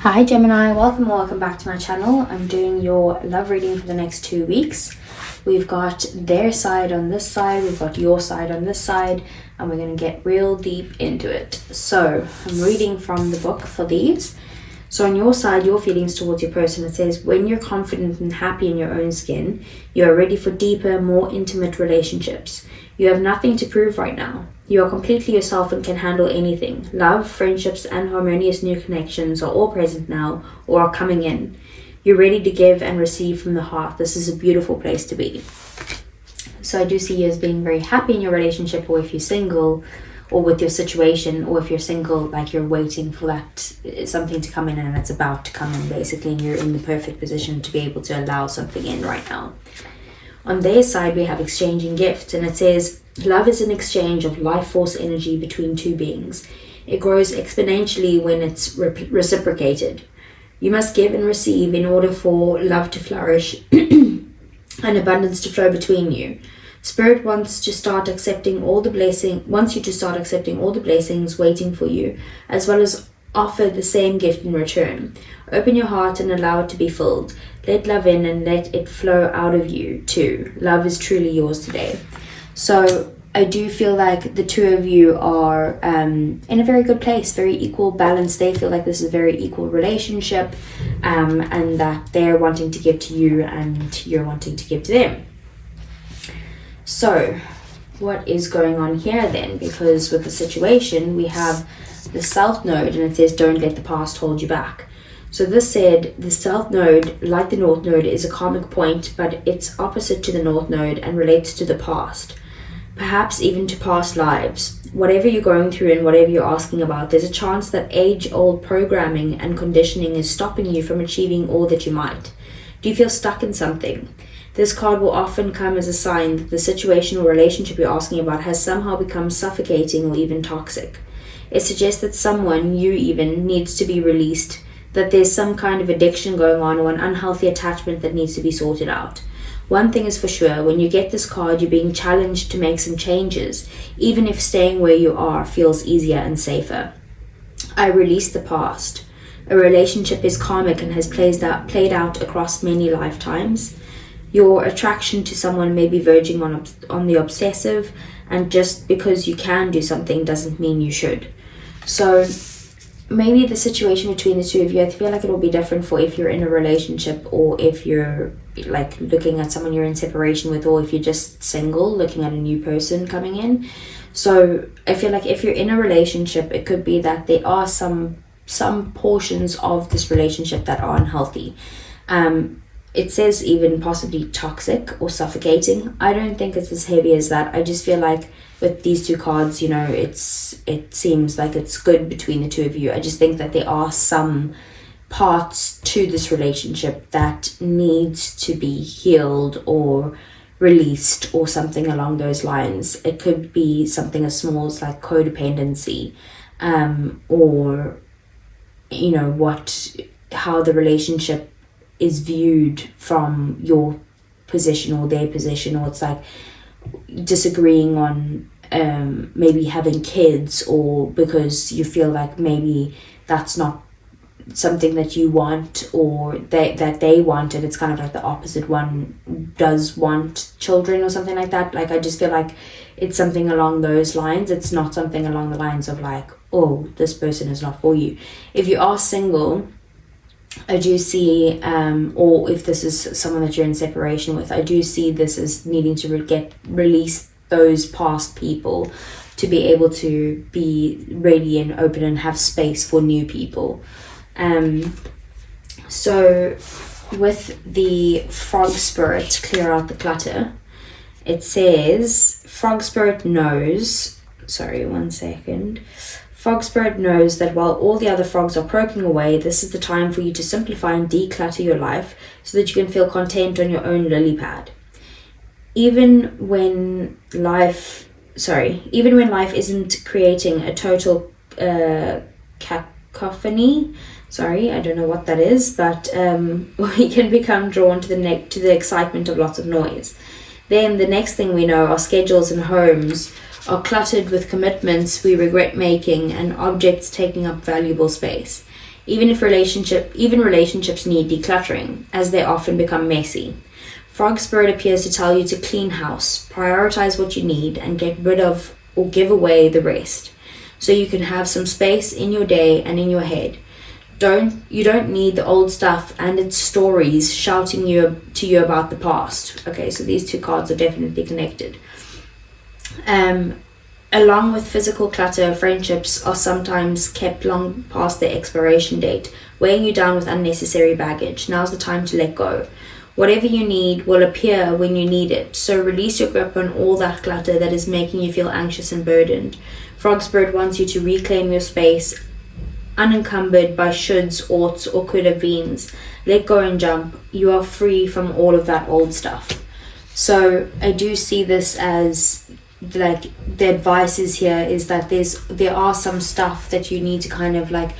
Hi Gemini, welcome back to my channel. I'm doing your love reading for the next 2 weeks. We've got their side on this side, we've got your side on this side, and we're going to get real deep into it. So I'm reading from the book for these. So on your side, your feelings towards your person, it says, when you're confident and happy in your own skin, you are ready for deeper, more intimate relationships. You have nothing to prove right now. You are completely yourself and can handle anything. Love, friendships, and harmonious new connections are all present now or are coming in. You're ready to give and receive from the heart. This is a beautiful place to be. So I do see you as being very happy in your relationship, or if you're single, or with your situation, or if you're single, like you're waiting for that something to come in and it's about to come in basically, and you're in the perfect position to be able to allow something in right now. On their side, we have exchanging gifts, and it says, love is an exchange of life force energy between two beings. It grows exponentially when it's reciprocated. You must give and receive in order for love to flourish and abundance to flow between you. Spirit wants you to start accepting all the blessings waiting for you, as well as offer the same gift in return. Open your heart and allow it to be filled. Let love in and let it flow out of you too. Love is truly yours today. So I do feel like the two of you are in a very good place, very equal balance. They feel like this is a very equal relationship, and that they're wanting to give to you and you're wanting to give to them. So what is going on here then? Because with the situation, we have the South Node, and it says, don't let the past hold you back. So this said, the South Node, like the North Node, is a karmic point, but it's opposite to the North Node and relates to the past. Perhaps even to past lives. Whatever you're going through and whatever you're asking about, there's a chance that age-old programming and conditioning is stopping you from achieving all that you might. Do you feel stuck in something? This card will often come as a sign that the situation or relationship you're asking about has somehow become suffocating or even toxic. It suggests that someone, you even, needs to be released, that there's some kind of addiction going on or an unhealthy attachment that needs to be sorted out. One thing is for sure, when you get this card, you're being challenged to make some changes, even if staying where you are feels easier and safer. I release the past. A relationship is karmic and has played out across many lifetimes. Your attraction to someone may be verging on the obsessive, and just because you can do something doesn't mean you should. So maybe the situation between the two of you, I feel like it will be different for if you're in a relationship, or if you're like looking at someone you're in separation with, or if you're just single looking at a new person coming in. So I feel like if you're in a relationship, it could be that there are some portions of this relationship that are unhealthy. It says even possibly toxic or suffocating. I don't think it's as heavy as that. I just feel like with these two cards, it seems like it's good between the two of you. I just think that there are some parts to this relationship that needs to be healed or released or something along those lines. It could be something as small as like codependency, or how the relationship is viewed from your position or their position, or it's like disagreeing on maybe having kids, or because you feel like maybe that's not something that you want or that they want, and it's kind of like the opposite one does want children or something like that. Like I just feel like it's something along those lines. It's not something along the lines of like, oh, this person is not for you. If you are single, I do see, or if this is someone that you're in separation with, I do see this as needing to release those past people to be able to be ready and open and have space for new people. So with the frog spirit, clear out the clutter, it says, frog spirit knows, Frog Spirit knows that while all the other frogs are croaking away, this is the time for you to simplify and declutter your life so that you can feel content on your own lily pad. Even when life isn't creating a total cacophony, I don't know what that is, but we can become drawn to the excitement of lots of noise. Then the next thing we know, our schedules and homes are cluttered with commitments we regret making and objects taking up valuable space. even relationships need decluttering, as they often become messy. Frog Spirit appears to tell you to clean house, prioritize what you need, and get rid of or give away the rest, so you can have some space in your day and in your head. You don't need the old stuff and its stories shouting to you about the past. Okay, so these two cards are definitely connected. Along with physical clutter, friendships are sometimes kept long past their expiration date, weighing you down with unnecessary baggage. Now's the time to let go. Whatever you need will appear when you need it, so release your grip on all that clutter that is making you feel anxious and burdened. Frog Spirit wants you to reclaim your space, unencumbered by shoulds, oughts, or could have beens. Let go and jump. You are free from all of that old stuff. So I do see this as, like, the advice is here is that there are some stuff that you need to kind of like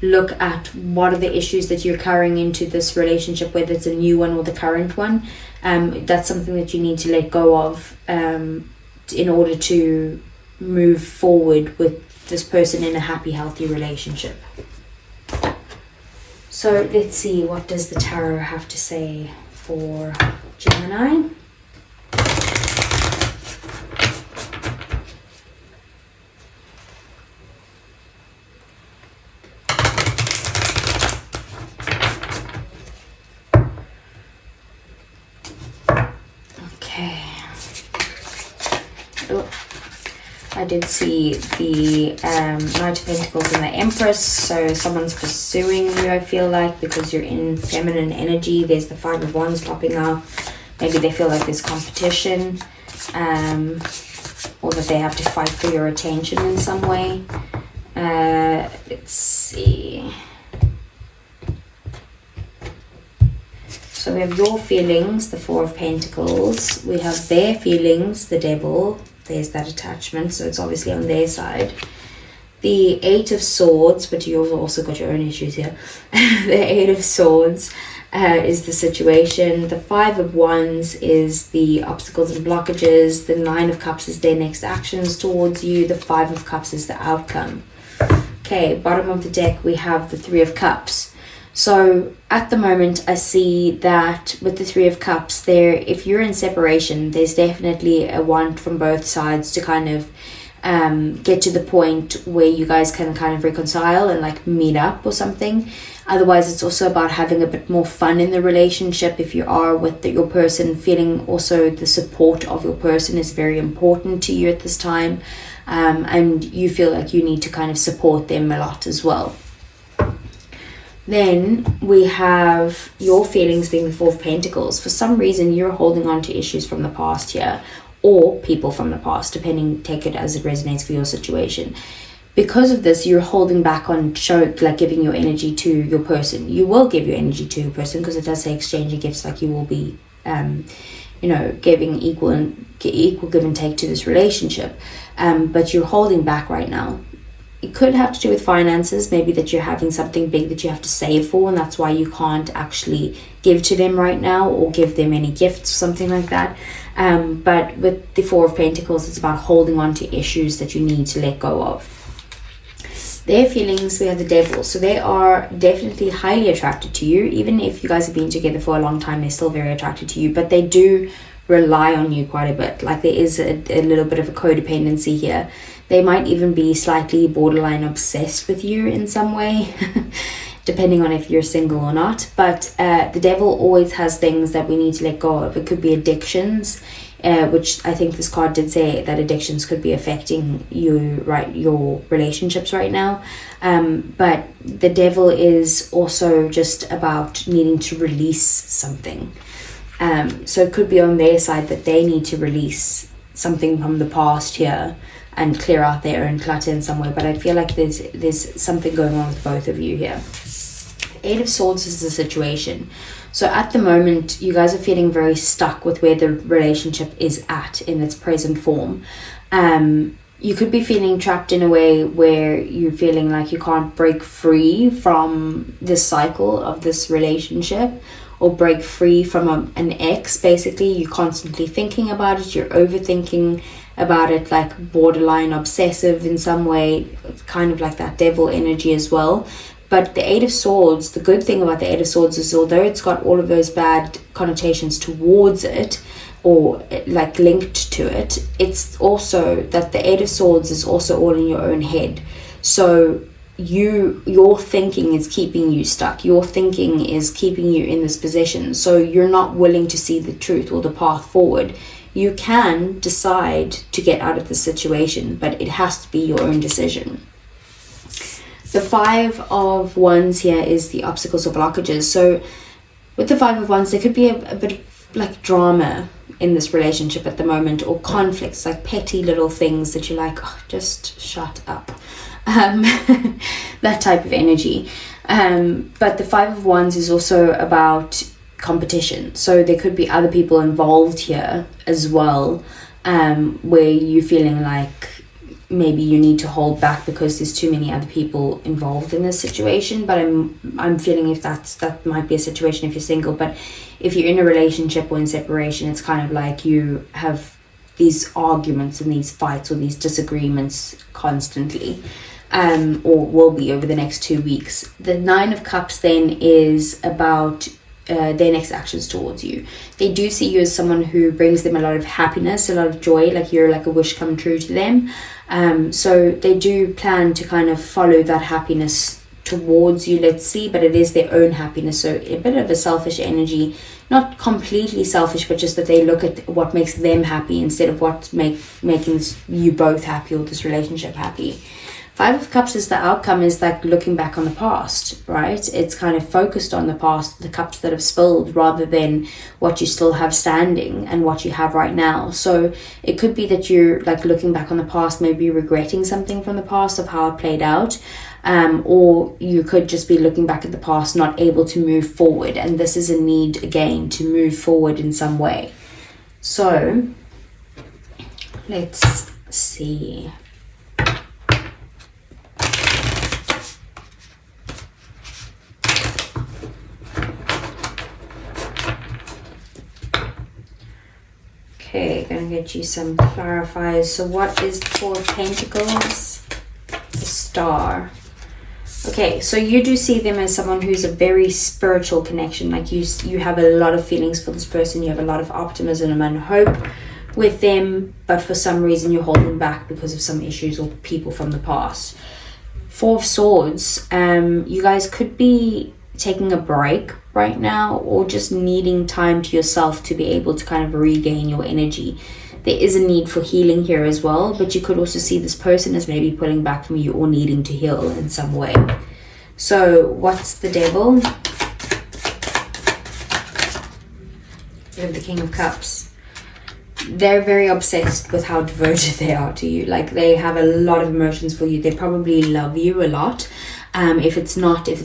look at. What are the issues that you're carrying into this relationship, whether it's a new one or the current one. That's something that you need to let go of in order to move forward with this person in a happy, healthy relationship. So let's see, what does the tarot have to say for Gemini? I did see the Knight of Pentacles and the Empress, so someone's pursuing you, I feel like, because you're in feminine energy. There's the Five of Wands popping up. Maybe they feel like there's competition, or that they have to fight for your attention in some way. Let's see. So we have your feelings, the Four of Pentacles. We have their feelings, the Devil. There's that attachment, so it's obviously on their side. The Eight of Swords, but you've also got your own issues here. The Eight of Swords is the situation. The Five of Wands is the obstacles and blockages. The Nine of Cups is their next actions towards you. The Five of Cups is the outcome. Okay, bottom of the deck we have the Three of Cups. So at the moment I see that with the Three of Cups there, if you're in separation, there's definitely a want from both sides to kind of get to the point where you guys can kind of reconcile and like meet up or something. Otherwise, it's also about having a bit more fun in the relationship. If you are with your person, feeling also the support of your person is very important to you at this time, and you feel like you need to kind of support them a lot as well. Then we have your feelings being the Four of Pentacles. For some reason, you're holding on to issues from the past here, or people from the past, depending, take it as it resonates for your situation. Because of this, you're holding back on giving your energy to your person. You will give your energy to your person, because it does say exchanging gifts, like you will be, giving equal give and take to this relationship. But you're holding back right now. It could have to do with finances, maybe that you're having something big that you have to save for, and that's why you can't actually give to them right now or give them any gifts or something like that. But with the Four of Pentacles, it's about holding on to issues that you need to let go of. Their feelings, we have the Devil. So they are definitely highly attracted to you. Even if you guys have been together for a long time, they're still very attracted to you, but they do rely on you quite a bit. Like there is a little bit of a codependency here. They might even be slightly borderline obsessed with you in some way, depending on if you're single or not. But the Devil always has things that we need to let go of. It could be addictions, which I think this card did say that addictions could be affecting you, right, your relationships right now. But the Devil is also just about needing to release something. So it could be on their side that they need to release something from the past here and clear out their own clutter in some way. But I feel like there's something going on with both of you here. Eight of Swords is the situation. So at the moment, you guys are feeling very stuck with where the relationship is at in its present form. You could be feeling trapped in a way where you're feeling like you can't break free from this cycle of this relationship, or break free from an ex. Basically, you're constantly thinking about it, you're overthinking about it, like borderline obsessive in some way, kind of like that Devil energy as well. But the Eight of Swords, the good thing about the Eight of Swords is, although it's got all of those bad connotations towards it, or like linked to it, it's also that the Eight of Swords is also all in your own head. So your thinking is keeping you stuck. Your thinking is keeping you in this position. So you're not willing to see the truth or the path forward. You can decide to get out of the situation, but it has to be your own decision. The Five of Wands here is the obstacles or blockages. So with the Five of Wands, there could be a bit of like drama in this relationship at the moment, or conflicts, like petty little things that you're like, oh, just shut up. That type of energy. But the Five of Wands is also about competition. So there could be other people involved here as well, where you're feeling like maybe you need to hold back because there's too many other people involved in this situation. But I'm feeling if that might be a situation if you're single. But if you're in a relationship or in separation, it's kind of like you have these arguments and these fights or these disagreements constantly, or will be over the next 2 weeks. The Nine of Cups then is about their next actions towards you. They do see you as someone who brings them a lot of happiness, a lot of joy, like you're like a wish come true to them. So they do plan to kind of follow that happiness towards you, let's see, but it is their own happiness. So a bit of a selfish energy, not completely selfish, but just that they look at what makes them happy instead of what's making you both happy or this relationship happy. Five of Cups is the outcome, is like looking back on the past, right? It's kind of focused on the past, the cups that have spilled, rather than what you still have standing and what you have right now. So it could be that you're like looking back on the past, maybe regretting something from the past of how it played out, or you could just be looking back at the past, not able to move forward. And this is a need again to move forward in some way. So let's see. Okay, gonna get you some clarifiers. So what is the Four of Pentacles? The Star. Okay, so you do see them as someone who's a very spiritual connection. Like you have a lot of feelings for this person. You have a lot of optimism and hope with them, but for some reason you're holding back because of some issues or people from the past. Four of Swords. You guys could be taking a break right now, or just needing time to yourself to be able to kind of regain your energy. There is a need for healing here as well, but you could also see this person as maybe pulling back from you or needing to heal in some way. So what's the Devil? We have the King of Cups. They're very obsessed with how devoted they are to you. Like they have a lot of emotions for you. They probably love you a lot. If it's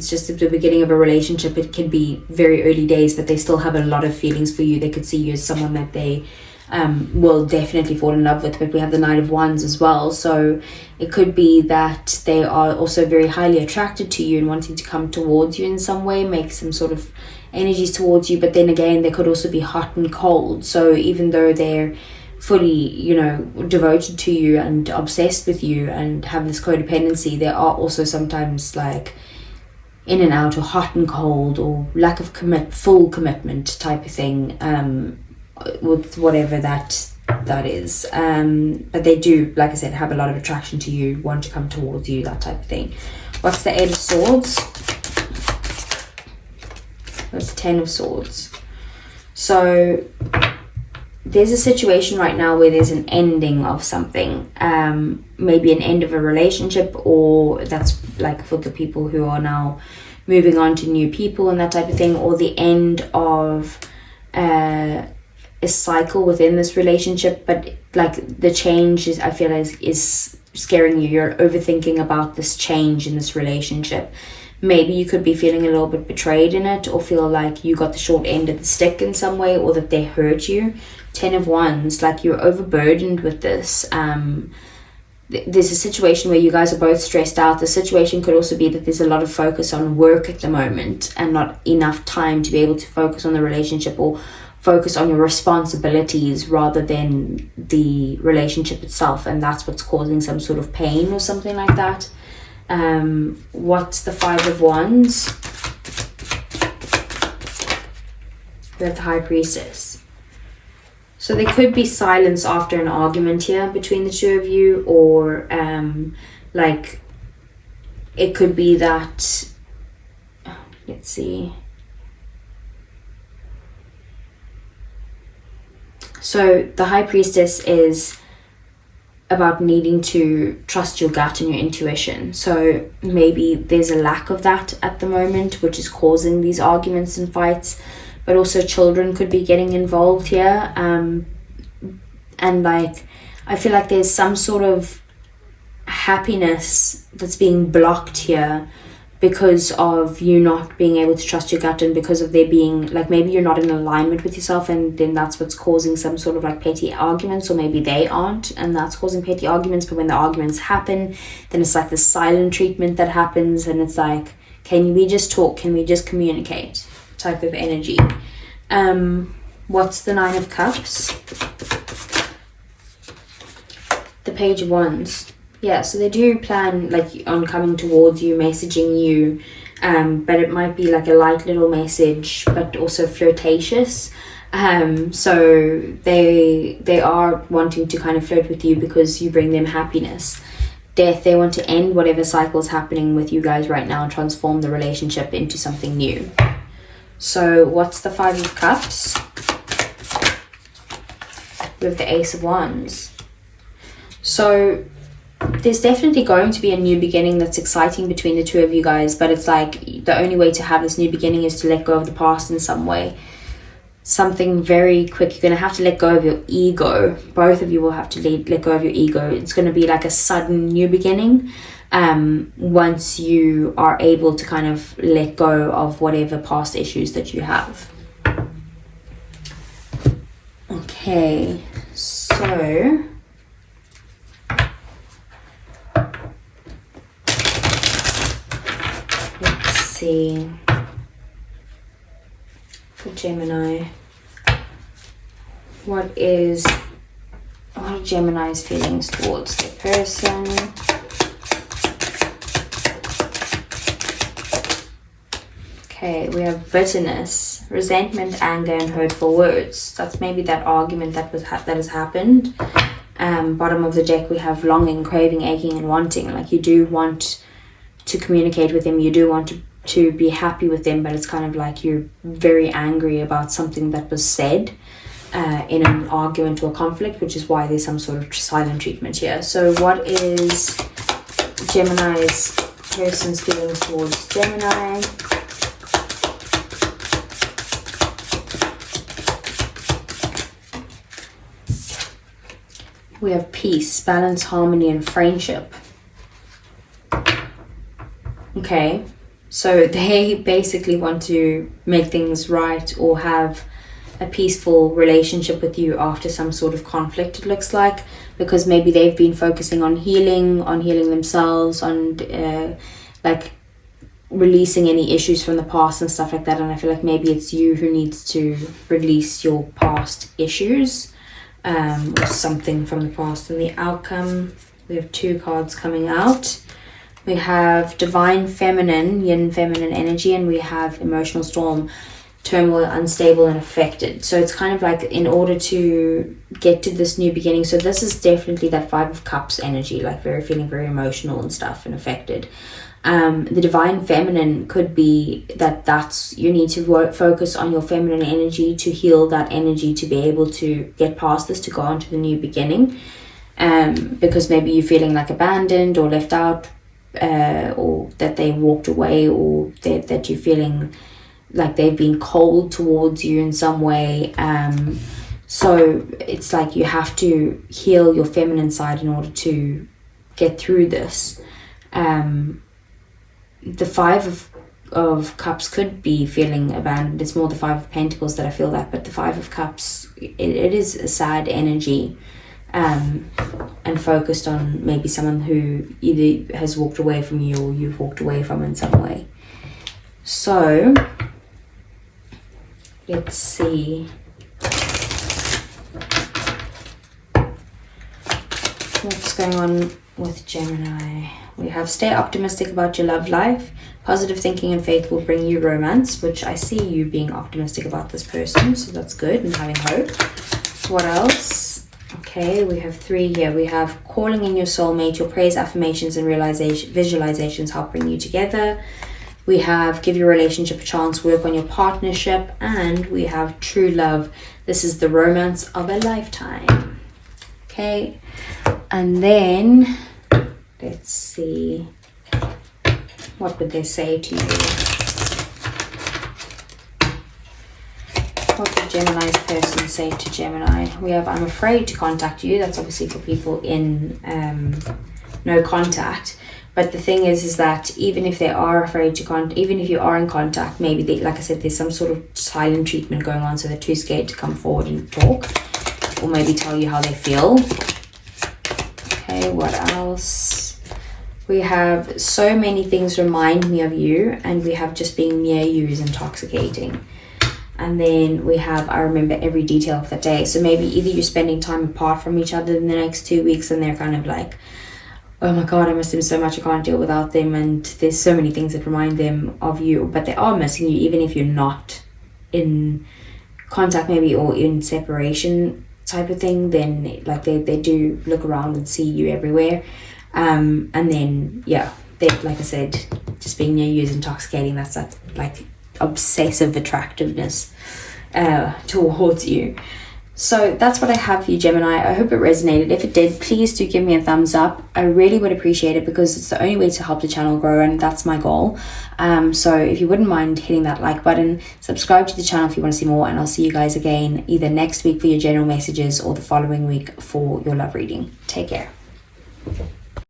just at the beginning of a relationship, it can be very early days, but they still have a lot of feelings for you. They could see you as someone that they will definitely fall in love with. But we have the Knight of Wands as well. So it could be that they are also very highly attracted to you and wanting to come towards you in some way, make some sort of energies towards you. But then again, they could also be hot and cold. So even though they're fully, devoted to you and obsessed with you and have this codependency, there are also sometimes like in and out, or hot and cold, or lack of full commitment type of thing, with whatever that is. But they do, like I said, have a lot of attraction to you, want to come towards you, that type of thing. What's the Eight of Swords? What's the Ten of Swords? So there's a situation right now where there's an ending of something, maybe an end of a relationship, or that's like for the people who are now moving on to new people and that type of thing, or the end of a cycle within this relationship. But like the change is, I feel, is scaring you. You're overthinking about this change in this relationship. Maybe you could be feeling a little bit betrayed in it, or feel like you got the short end of the stick in some way, or that they hurt you. 10 of Wands, like you're overburdened with this. There's a situation where you guys are both stressed out. The situation could also be that there's a lot of focus on work at the moment and not enough time to be able to focus on the relationship or focus on your responsibilities rather than the relationship itself, and that's what's causing some sort of pain or something like that. What's the Five of Wands? We have the High Priestess. So there could be silence after an argument here between the two of you, or like it could be that, let's see. So the High Priestess is about needing to trust your gut and your intuition. So maybe there's a lack of that at the moment, which is causing these arguments and fights. But also children could be getting involved here. And like, I feel like there's some sort of happiness that's being blocked here because of you not being able to trust your gut, and because of there being, like, maybe you're not in alignment with yourself, and then that's what's causing some sort of like petty arguments, or maybe they aren't and that's causing petty arguments. But when the arguments happen, then it's like the silent treatment that happens, and it's like, can we just talk, can we just communicate type of energy. What's the Nine of Cups? The Page of Wands. Yeah, so they do plan like on coming towards you, messaging you, but it might be like a light little message, but also flirtatious. So they are wanting to kind of flirt with you because you bring them happiness. Death, they want to end whatever cycle's happening with you guys right now and transform the relationship into something new. So what's the Five of Cups? We have the Ace of Wands. So there's definitely going to be a new beginning that's exciting between the two of you guys, but it's like the only way to have this new beginning is to let go of the past in some way. Something very quick. You're going to have to let go of your ego. Both of you will have to let go of your ego. It's going to be like a sudden new beginning once you are able to kind of let go of whatever past issues that you have. Okay, so let's see. For Gemini, what are Gemini's feelings towards the person? Okay, we have bitterness, resentment, anger, and hurtful words. That's maybe that argument that has happened. Bottom of the deck, we have longing, craving, aching, and wanting. Like, you do want to communicate with them, you do want to be happy with them, but it's kind of like you're very angry about something that was said in an argument or conflict, which is why there's some sort of silent treatment here. So what is Gemini's person's feelings towards Gemini? We have peace, balance, harmony, and friendship. Okay, so they basically want to make things right or have a peaceful relationship with you after some sort of conflict, it looks like, because maybe they've been focusing on healing themselves, on like releasing any issues from the past and stuff like that. And I feel like maybe it's you who needs to release your past issues or something from the past. And the outcome, we have two cards coming out. We have divine feminine, yin feminine energy, and we have emotional storm, turmoil, unstable, and affected. So it's kind of like in order to get to this new beginning. So this is definitely that Five of Cups energy, like feeling very emotional and stuff and affected. The divine feminine could be that's you need to focus on your feminine energy to heal that energy, to be able to get past this, to go on to the new beginning. Because maybe you're feeling like abandoned or left out, or that they walked away, or that you're feeling like they've been cold towards you in some way. So it's like you have to heal your feminine side in order to get through this. The Five of Cups could be feeling abandoned. It's more the Five of Pentacles that I feel that, but the Five of Cups, it is a sad energy, and focused on maybe someone who either has walked away from you or you've walked away from in some way. So let's see. What's going on with Gemini? We have stay optimistic about your love life. Positive thinking and faith will bring you romance, which I see you being optimistic about this person, so that's good, and having hope. What else? Okay, we have 3 here. We have calling in your soulmate. Your prayers, affirmations, and visualizations help bring you together. We have give your relationship a chance, work on your partnership. And we have true love. This is the romance of a lifetime. Okay, and then let's see. What would they say to you? What would Gemini's person say to Gemini? We have, I'm afraid to contact you. That's obviously for people in no contact. But the thing is that even if they are afraid to even if you are in contact, maybe they, like I said, there's some sort of silent treatment going on, so they're too scared to come forward and talk, or maybe tell you how they feel. Okay, what else? We have so many things remind me of you, and we have just being near you is intoxicating. And then we have, I remember every detail of that day. So maybe either you're spending time apart from each other in the next 2 weeks, and they're kind of like, oh my god, I miss them so much, I can't deal without them, and there's so many things that remind them of you, but they are missing you even if you're not in contact maybe, or in separation type of thing. Then like they do look around and see you everywhere, and then yeah, they, like I said, just being near you is intoxicating. That's that like obsessive attractiveness towards you. So that's what I have for you, Gemini. I hope it resonated. If it did, please do give me a thumbs up. I really would appreciate it, because it's the only way to help the channel grow, and that's my goal. So if you wouldn't mind hitting that like button, subscribe to the channel if you want to see more, and I'll see you guys again either next week for your general messages or the following week for your love reading. Take care.